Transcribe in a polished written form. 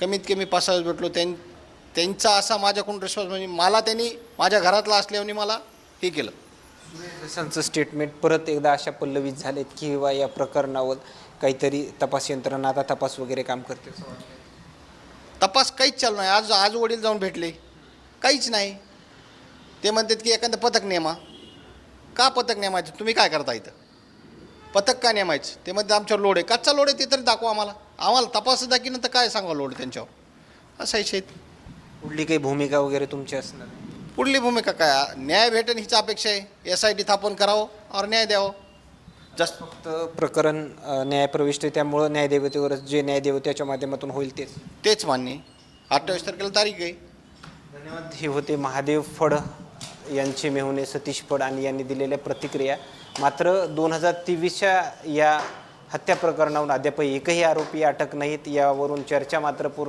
कमीत कमी 5-6 भेटलो. त्यांचा असा माझ्याकडून विश्वास, म्हणजे मला त्यांनी माझ्या घरातला असल्याने मला हे केलं. देसाईंचं स्टेटमेंट परत एकदा अशा पल्लवीत झालेत की किंवा या प्रकरणावर काहीतरी तपास यंत्रणा आता तपास वगैरे काम करते असं वाटतं. तपास काहीच चालू नाही. आज आज वडील जाऊन भेटले, काहीच नाही. ते म्हणतात की एखादं पथक नेमा. का पथक नेमायचं? तुम्ही काय करता इथं? पथक का नेमायचं? ते म्हणते आमच्यावर लोड आहे. कच्चा लोड आहे ते तरी दाखवा आम्हाला. आम्हाला तपास दाखीनंतर काय सांगा लोड त्यांच्यावर. असं आहे. पुढली काही भूमिका वगैरे तुमची असणार? पुढली भूमिका काय? न्याय भेटेन हीच अपेक्षा आहे. SIT स्थापन करावं और न्याय द्यावं. जस्ट फक्त प्रकरण न्यायप्रविष्ट आहे, त्यामुळं न्यायदेवतेवरच जे न्यायदेवतेच्या माध्यमातून होईल तेच मान्य. 28 तारखेला तारीख आहे. धन्यवाद. हे होते महादेव फड यांचे मेहुणे सतीश फड आणि यांनी दिलेल्या प्रतिक्रिया. मात्र 2023च्या या हत्या प्रकरणावरून अद्याप एकही आरोपी अटक नाहीत. यावरून चर्चा मात्र पूर्ण